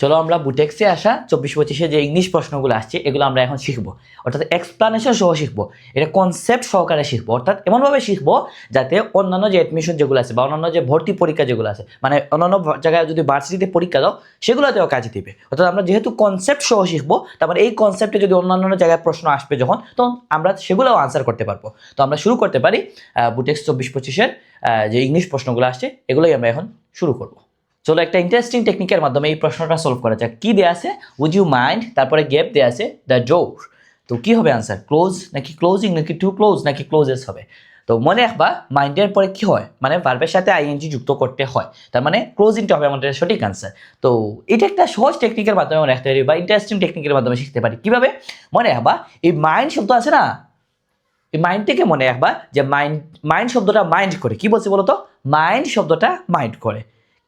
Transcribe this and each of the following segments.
চলো আমরা বুটেক্সে আসা 24-25 যে ইংলিশ প্রশ্নগুলো আসছে এগুলো আমরা এখন শিখবো, অর্থাৎ এক্সপ্লানেশন সহ শিখবো। এটা কনসেপ্ট সহকারে শিখবো, অর্থাৎ এমনভাবে শিখবো যাতে অন্যান্য যে অ্যাডমিশন যেগুলো আছে বা অন্যান্য যে ভর্তি পরীক্ষা যেগুলো আছে, মানে অন্যান্য জায়গায় যদি ভার্সিটিতে পরীক্ষা দাও সেগুলোতেও কাজে দিবে। অর্থাৎ আমরা যেহেতু কনসেপ্ট সহ শিখবো, তারপরে এই কনসেপ্টে যদি অন্যান্য জায়গায় প্রশ্ন আসবে তখন আমরা সেগুলোও আনসার করতে পারবো। তো আমরা শুরু করতে পারি বুটেক্স 24-25 যে ইংলিশ প্রশ্নগুলো আসছে এগুলোই আমরা এখন শুরু করবো। চলো একটা ইন্টারেস্টিং টেকনিকের মাধ্যমে এই প্রশ্নটা সলভ করা যাক। কি দেয়া আছে? উড ইউ মাইন্ড, তারপরে গ্যাপ দেয়া আছে দ্য ডোর। তো কি হবে আনসার? ক্লোজ নাকি ক্লোজিং নাকি টু ক্লোজ নাকি ক্লোজেস হবে? তো মনে রাখবা মাইন্ডের পরে কি হয়, মানে ভার্বের সাথে আইএনজি যুক্ত করতে হয়, তার মানে ক্লোজিংটা হবে আমাদের সঠিক আনসার। তো এটা একটা সহজ টেকনিকের মাধ্যমে মনে রাখতে পারি বা ইন্টারেস্টিং টেকনিকের মাধ্যমে শিখতে পারি। কিভাবে মনে রাখবা? এই মাইন্ড শব্দ আছে না, এই মাইন্ড থেকে মনে রাখবা যে মাইন্ড শব্দটা মাইন্ড করে। কি বলছে বলো তো? মাইন্ড শব্দটা মাইন্ড করে।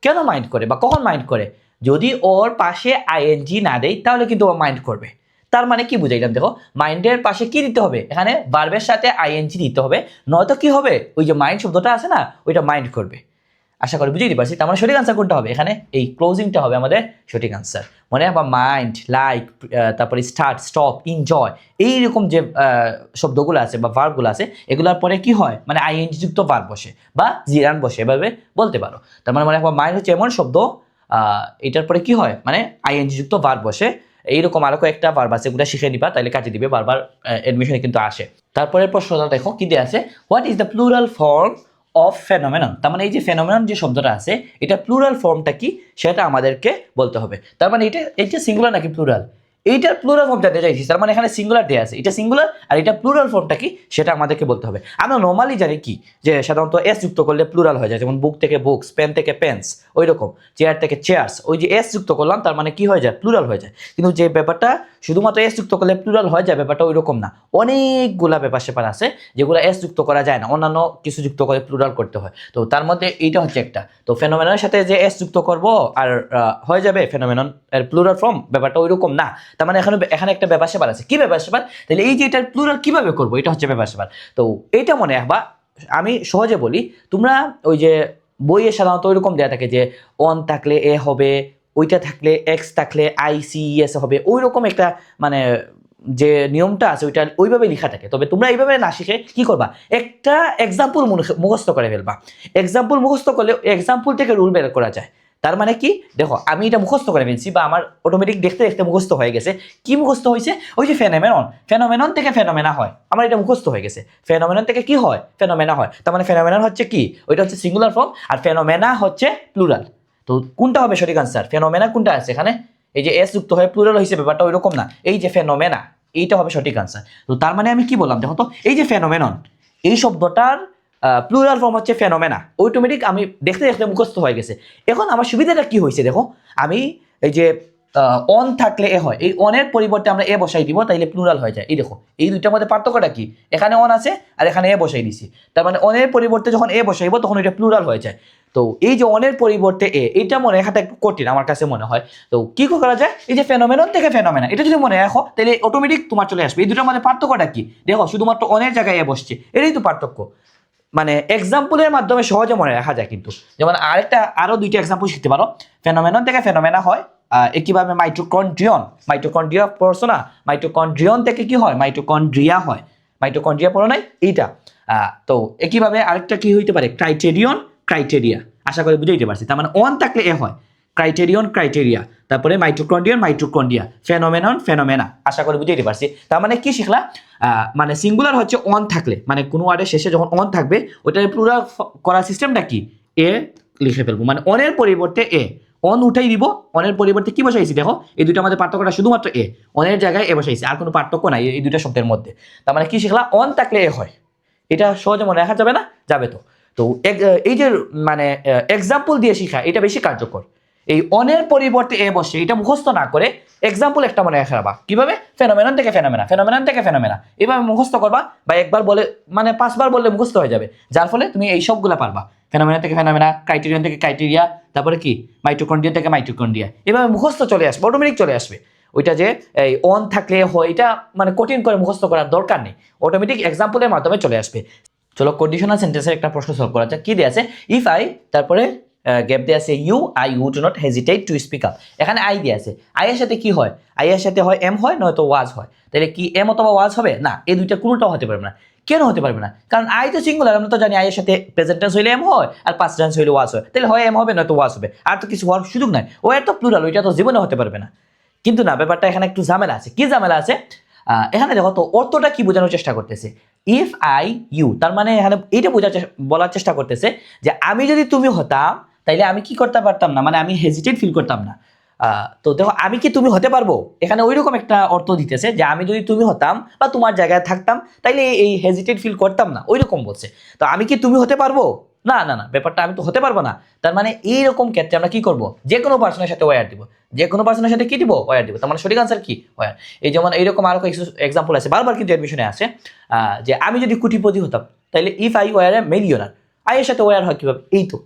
কেন মাইন্ড করে বা কখন মাইন্ড করে? যদি ওর পাশে আইএনজি না দেয় তাহলে কিন্তু ও মাইন্ড করবে। তার মানে কি বুঝাইলাম দেখো, মাইন্ডের পাশে কি দিতে হবে? এখানে ভার্বের সাথে আইএনজি দিতে হবে, নয়তো কি হবে, ওই যে মাইন্ড শব্দটা আছে না ওইটা মাইন্ড করবে। আশা করি বুঝিয়ে দিতে পারছি। তার মানে সঠিক আনসার কোনটা হবে? এখানে এই ক্লোজিংটা হবে আমাদের সঠিক আনসার। মনে রাখবা মাইন্ড, লাইক, তারপরে স্টার্ট, স্টপ, এনজয়, এইরকম যে শব্দগুলো আছে বা ভার্বগুলো আছে এগুলোর পরে কি হয়, মানে আইএনজি যুক্ত ভার্ব বসে বা জিরান বসে, এভাবে বলতে পারো। তার মানে মনে রাখবা মাইন্ড হচ্ছে এমন শব্দ এটার পরে কি হয়, মানে আইএনজি যুক্ত ভার্ব বসে। এইরকম আরো কয়েকটা ভার্ব আছে, এগুলো শিখে নিবা তাহলে কাজে দিবে, বারবার এডমিশনে কিন্তু আসে। তারপরে প্রশ্নটা দেখো কি দেয়া আছে, what is the plural form of phenomenon. তার মানে এই যে ফেনোমেনন যে শব্দটা আছে এটা প্লুরাল ফর্মটা কি সেটা আমাদেরকে বলতে হবে। তার মানে এটা সিঙ্গুলার নাকি প্লুরাল, এইটার প্লুরাল ফর্মটা দেওয়া যাইছে। তার মানে এখানে সিঙ্গুলার দেওয়া আছে, এটা সিঙ্গুলার আর এটা প্লুরাল ফর্মটা কি সেটা আমাদেরকে বলতে হবে। আমরা নর্মালি জানি কি যে সাধারণত এস যুক্ত করলে প্লুরাল হয়ে যায়, যেমন বুক থেকে বুকস, পেন থেকে পেন্স, ওই রকম চেয়ার থেকে চেয়ার্স, ওই যে এস যুক্ত করলাম তার মানে কি হয়ে যায়, প্লুরাল হয়ে যায়। কিন্তু যে ব্যাপারটা শুধুমাত্র এস যুক্ত করলে প্লুরাল হয়ে যায় ব্যাপারটা ওই রকম না। অনেকগুলা ব্যাপার স্যাপার আছে যেগুলো এস যুক্ত করা যায় না, অন্যান্য কিছু যুক্ত করে প্লুরাল করতে হয়। তো তার মধ্যে এইটা হচ্ছে একটা। তো ফেনোমেননের সাথে যে এস যুক্ত করব আর হয়ে যাবে ফেনোমেনন এর প্লুরাল ফর্ম, ব্যাপারটা ওই রকম না। তার মানে এখানে একটা ব্যাপার স্যাপার আছে। কি ব্যাপার স্যাপার? তাহলে এই যে এটার প্লুরাল কিভাবে করবো, এটা হচ্ছে ব্যাপার স্যাপার। তো এইটা মনে রাখবা। আমি সহজে বলি, তোমরা ওই যে বইয়ে সাধারণত ওইরকম দেওয়া থাকে যে অন থাকলে এ হবে, ওইটা থাকলে এক্স থাকলে আইসিএস হবে, ওই রকম একটা মানে যে নিয়মটা আছে ওইটা ওইভাবে লেখা থাকে। তবে তোমরা এইভাবে না শিখে কি করবা, একটা এক্সাম্পল মুখস্থ করে ফেলবা। এক্সাম্পল মুখস্থ করলে এক্সাম্পল থেকে রুল বের করা যায়। তার মানে কি দেখো, আমি এটা মুখস্থ করে ফেলছি বা আমার অটোমেটিক দেখতে দেখতে মুখস্থ হয়ে গেছে। কি মুখস্থ হয়েছে? ওই যে ফেনোমেনন থেকে ফেনোমেনা হয়, আমার এটা মুখস্থ হয়ে গেছে। ফেনোমেনন থেকে কি হয়? ফেনোমেনা হয়। তার মানে ফেনোমেনন হচ্ছে কি, ওইটা হচ্ছে সিঙ্গুলার ফর্ম আর ফেনোমেনা হচ্ছে প্লুরাল। তো কোনটা হবে সঠিক আনসার? ফেনোমেনা কোনটা আছে এখানে, এই যে এস যুক্ত হয়ে প্লুরাল হয়েছে, ব্যাপারটা ওইরকম না, এই যে ফেনোমেনা এইটা হবে সঠিক আনসার। তো তার মানে আমি কি বললাম দেখো তো, এই যে ফেনোমেনন এই শব্দটার প্লুরাল ফর্ম হচ্ছে ফেনোমেনা। অটোমেটিক আমি দেখতে দেখতে মুখস্থ হয়ে গেছে। এখন আমার সুবিধাটা কি হয়েছে দেখো, আমি এই যে অন থাকলে এ হয়, এই অনের পরিবর্তে আমরা এ বসাই দিব তাইলে প্লুরাল হয়ে যায়। এই দেখো এই দুইটার মধ্যে পার্থক্যটা কি, এখানে অন আছে আর এখানে এ বসাই দিছি, তার মানে অনের পরিবর্তে যখন এ বসাইব তখন এটা প্লুরাল হয়ে যায়। তো এই যে অনের পরিবর্তে এ, এইটা মনে রাখাটা একটু কঠিন আমার কাছে মনে হয়। তো কি করা যায়, এই যে ফেনোমেনন থেকে ফেনোমেনা এটা যদি মনে রাখো তাহলে অটোমেটিক তোমার চলে আসবে। এই দুটোর মধ্যে পার্থক্যটা কি দেখো, শুধুমাত্র অনের জায়গায় এ বসছে, এটাই তো পার্থক্য। মানে এক্সাম্পলের মাধ্যমে সহজে মনে রাখা যায় কিন্তু। যেমন আরো দুইটা এক্সাম্পল শিখতে পারো। ফেনোমেনন থেকে ফেনোমেনা হয়, একইভাবে মাইটোকন্ড্রিয়া পড়ছো না, মাইটোকন্ড্রিয়ন থেকে কি হয়, মাইটোকন্ড্রিয়া হয়। মাইটোকন্ড্রিয়া পড়ো নাই এইটা। তো একইভাবে আরেকটা কি হইতে পারে, ক্রাইটেরিয়া। আশা করি বুঝাইতে পারছি। তার মানে অন থাকলে এ হয়, ক্রাইটেরিয়া, তারপরে মাইটোকন্ড্রিয়া, ফেনোমেনা। আশা করি বুঝাইতে পারছি। তার মানে কি শিখলা, মানে সিঙ্গুলার হচ্ছে অন থাকলে, মানে কোনো ওয়ার্ডের শেষে যখন অন থাকবে ওইটার প্লুরাল করার সিস্টেমটা কি, এ লিখে ফেলবো, মানে অনের পরিবর্তে এ, অন উঠাই দিব, অনের পরিবর্তে কি বসাইছি দেখো, এই দুইটার মধ্যে পার্থক্যটা শুধুমাত্র এ, অনের জায়গায় এ বসাইছি, আর কোনো পার্থক্য নাই এই দুইটা শব্দের মধ্যে। তার মানে কি শিখলা, অন থাকলে এ হয়, এটা সহজে মনে রাখা যাবে না? যাবে তো। তো এই যে মানে এক্সাম্পল দিয়ে শিখা এটা বেশি কার্যকর। এই অনের পরিবর্তে এ বসে এটা মুখস্থ না করে এক্সাম্পল একটা মনে রাখবা। কিভাবে? ফেনোমেনন থেকে ফেনোমেনা এভাবে মুখস্থ করবা, বা একবার বলে মানে 5 বার বললে মুখস্থ হয়ে যাবে, যার ফলে তুমি এই সবগুলা পারবা। ফেনোমেনা থেকে ফেনোমেনা, ক্রাইটেরিয়ন থেকে ক্রাইটেরিয়া, তারপরে কি মাইটোকন্ড্রিয়া থেকে মাইটোকন্ড্রিয়া, এভাবে মুখস্থ চলে আসবে, অটোমেটিক চলে আসবে। ওইটা যে এই অন থাকলে হয় এটা মানে কঠিন করে মুখস্থ করার দরকার নেই, অটোমেটিক এক্সাম্পলের মাধ্যমে চলে আসবে। চলো কন্ডিশনাল সেন্টেন্সের একটা প্রশ্ন সলভ করা যাক। কি দেয়া আছে, ইফ আই, তারপরে গ্যাপ দিয়ে আছে you, I would not hesitate to speak up. এখানে আই দিয়ে আছে, আই এর সাথে কি হয়, আই এর সাথে হয় এম হয়, নয়তো ওয়াজ হয়। তাহলে কি এম অথবা ওয়াজ হবে না, এই দুইটা কোনোটাও হতে পারবে না। কেন হতে পারবে না? কারণ আই তো সিঙ্গুলার, আমরা তো জানি আই এর সাথে প্রেজেন্ট টেন্স হইলে এম হয় আর পাস্ট টেন্স হইলে ওয়াজ হয়, তাহলে হয় এম হবে নয়তো ওয়াজ হবে, আর তো কিছু হওয়ার সুযোগ নাই। ও এর তো প্লুরাল, ওইটা তো জীবনে হতে পারবে না। কিন্তু না, ব্যাপারটা এখানে একটু ঝামেলা আছে। কি ঝামেলা আছে? এখানে দেখো তো অর্থটা কি বোঝানোর চেষ্টা করতেছে, ইফ আই ইউ, তার মানে এখানে এইটা বলার চেষ্টা করতেছে যে আমি যদি তুমি হতাম তাইলে আমি কি করতে পারতাম না, মানে আমি হেজিটেট ফিল করতাম না। তো দেখো আমি কি তুমি হতে পারবো, এখানে ওইরকম একটা অর্থ দিতেছে যে আমি যদি তুমি হতাম বা তোমার জায়গায় থাকতাম তাইলে এই হেজিটেট ফিল করতাম না, ওইরকম বলছে। তো আমি কি তুমি হতে পারবো, না না না, ব্যাপারটা আমি তো হতে পারবো না। তার মানে এইরকম ক্ষেত্রে আমরা কি করব, যে কোনো পার্সনের সাথে ওয়ার দিব, যে কোনো পার্সনের সাথে কি দিব, ওয়ার দিব। তার মানে সঠিক আনসার কি, ওয়ার। এই যেমন এইরকম আরো কিছু এক্সাম্পল আছে, বারবার কিন্তু অ্যাডমিশনে আছে, যে আমি যদি কোটিপতি হতাম তাইলে if I were A millionaire, I এর সাথে ওয়ার হয় কিভাবে, এই তো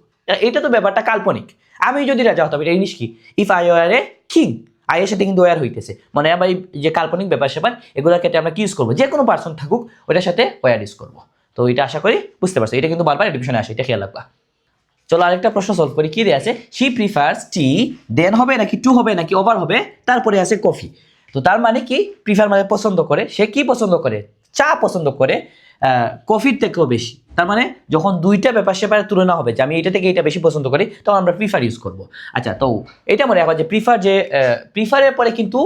এটা তো ব্যাপারটা কাল্পনিক। আমি যদি রাজা হতাম, এটা জিনিস কি, if I were a king, I এর সাথে কিন্তু ওয়ার হইতেছে, মানে আবার যে কাল্পনিক ব্যাপার স্যাপার এগুলোর ক্ষেত্রে আমরা কি ইউজ করবো, যে কোনো পার্সন থাকুক ওটার সাথে ওয়ার ইউজ করবো। তো এটা আশা করি বুঝতে পারছো, এটা কিন্তু বারবার এডমিশনে আসে, এটা খেয়াল রাখবা। চলো আরেকটা প্রশ্ন সলভ করি। কি দিয়ে আছে, শি প্রিফার্স টি, দেন হবে নাকি টু হবে নাকি ওভার হবে, তারপরে আছে কফি। তো তার মানে কি, প্রিফার মানে পছন্দ করে, সে কি পছন্দ করে, চা পছন্দ করে কফির থেকেও বেশি। তার মানে যখন দুইটা ব্যাপার স্যাপারের তুলনা হবে যে আমি এটা থেকে এটা বেশি পছন্দ করি, তখন আমরা প্রিফার ইউজ করবো। আচ্ছা, তো এটা মনে রাখবা যে প্রিফারের পরে কিন্তু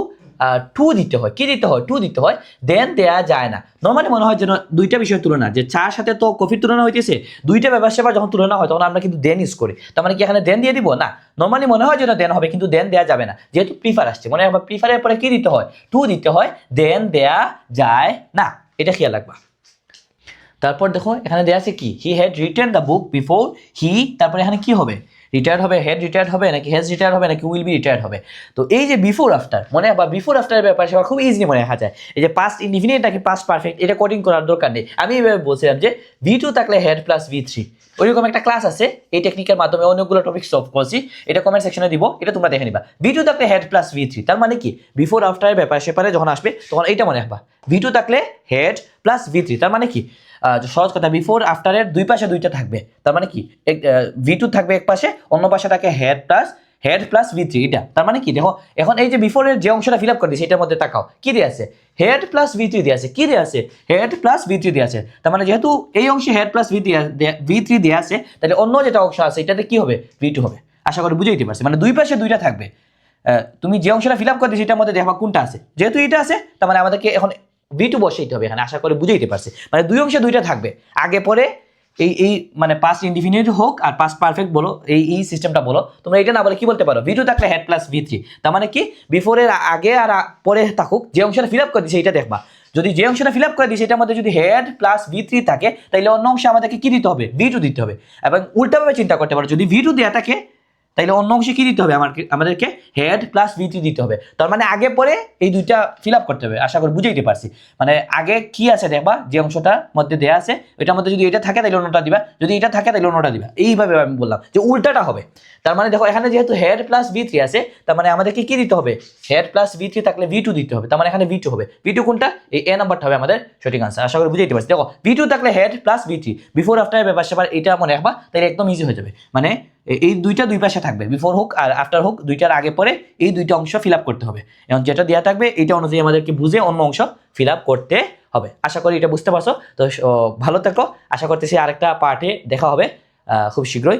টু দিতে হয়, কি দিতে হয়, টু দিতে হয়, দেন দেয়া যায় না। নর্মালি মনে হয় যেন দুইটা বিষয়ের তুলনা, যে চার সাথে তো কফির তুলনা হইতেছে, দুইটা ব্যাপার স্যাপার যখন তুলনা হয় তখন আমরা কিন্তু দেন ইউজ করি। তার মানে কি এখানে দেন দিয়ে দিব না, নর্মালি মনে হয় যেন দেন হবে, কিন্তু দেন দেয়া যাবে না, যেহেতু প্রিফার আসছে। মনে রাখবা প্রিফারের পরে কি দিতে হয়, টু দিতে হয়, দেন দেয়া যায় না, এটা খেয়াল রাখবা। তারপর দেখো এখানে দেয়া আছে কি, he had written the book before he, তারপরে এখানে কি হবে, রিটায়ার্ড হবে, হেড রিটায়ার্ড হবে নাকি হ্যাজ রিটায়ার্ড হবে নাকি উইল বি রিটায়ার্ড হবে। তো এই যে বিফোর আফটার, মনে বা বিফোর আফটারের ব্যাপার সেটা খুব ইজিলি মনে রাখা যায়। এই যে পাস্ট ইনডিফিনিট নাকি পাস্ট পারফেক্ট, এটা কোডিং করার দরকার নেই। আমি এভাবে বলছিলাম যে V2 থাকলে হেড প্লাস V3, ওইরকম একটা ক্লাস আছে, এই টেকনিকের মাধ্যমে অনেকগুলো টপিক সলভ করছি, এটা কমেন্ট সেকশনে দিব, এটা তোমরা দেখে নিবা। V2 থাকলে হেড প্লাস V3, তার মানে কি বিফোর আফটারের ব্যাপার সেপারে যখন আসবে তখন এইটা মনে রাখবা, V2 থাকলে হেড প্লাস V3, তার মানে কি সহজ কথা, বিফোর আফটারের দুই পাশে দুইটা থাকবে, তার মানে কি V2 থাকবে এক পাশে, অন্য পাশে থাকে হেড প্লাস V3, এটা তার মানে কি দেখো, এখন এই যে বিফোরের যে অংশটা ফিল আপ করে দিয়েছে এটার মধ্যে তাকাও, কি দিয়ে আছে, হেড প্লাস V3 দিয়ে আছে, কি দিয়ে আছে, হেড প্লাস V3 দিয়ে আছে। তার মানে যেহেতু এই অংশে হেড প্লাস V3 দিয়ে আছে, তাহলে অন্য যেটা অংশ আছে এটাতে কি হবে, V2 হবে। আশা করি বুঝাইতে পারছি, মানে দুই পাশে দুইটা থাকবে, তুমি যে অংশটা ফিল আপ করে দিয়েছি এটার মধ্যে দেখবা কোনটা আছে, যেহেতু এটা আছে তার মানে আমাদেরকে এখন V2 বসাইতে হবে এখানে। আশা করি বুঝাইতে পারছি, মানে দুই অংশে দুইটা থাকবে, আগে পরে এই মানে পাস্ট ইনডিফিনিট হোক আর পাস্ট পারফেক্ট বলো, এই সিস্টেমটা বলো তোমরা, এটা না বলে কি বলতে পারো, V2 থাকলে হেড প্লাস V3, তার মানে কি বিফোরের আগে আর পরে থাকুক, যে অংশটা ফিল আপ করে দিয়েছে এটা দেখবা, যদি যে অংশটা ফিল আপ করে দিয়েছে এটার মধ্যে যদি হেড প্লাস V3 থাকে তাহলে অন্য অংশে আমাদেরকে কি দিতে হবে, V2 দিতে হবে। এবং উল্টাভাবে চিন্তা করতে পারো, যদি V2 দেওয়া থাকে তাইলে অন্য অংশে কি দিতে হবে, আমাদেরকে হেড প্লাস V3 দিতে হবে। তার মানে আগে পরে এই দুইটা ফিল আপ করতে হবে। আশা করি বুঝাইতে পারছি, মানে আগে কি আছে দেখবা, যে অংশটার মধ্যে দেয়া আছে ওইটার মধ্যে যদি এটা থাকে তাহলে অন্যটা দিবা, যদি এটা থাকে তাহলে অন্যটা দিবা, এইভাবে আমি বললাম যে উল্টাটা হবে। তার মানে দেখো এখানে যেহেতু হেড প্লাস V3 আছে, তার মানে আমাদেরকে কি দিতে হবে, হেড প্লাস V3 থাকলে V2 দিতে হবে, তার মানে এখানে V2 হবে। V2 কোনটা, এই এ নাম্বারটা হবে আমাদের সঠিক আনসার। আশা করি বুঝাইতে পারছি। দেখো V2 থাকলে had plus V3, before after ব্যাপার সেবার এটা মনে রাখবা, তাহলে একদম ইজি হয়ে যাবে। মানে এই দুইটা দুই পাশে থাকবে, বিফোর হোক আর আফটার হোক, দুইটার আগে পরে এই দুইটা অংশ ফিল আপ করতে হবে। এবং যেটা দেওয়া থাকবে এটা অনুযায়ী আমাদেরকে বুঝে অন্য অংশ ফিল আপ করতে হবে। আশা করি এটা বুঝতে পারছো। তো ভালো থাকো, আশা করতেছি আরেকটা পার্টে দেখা হবে খুব শীঘ্রই।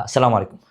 আসসালামু আলাইকুম।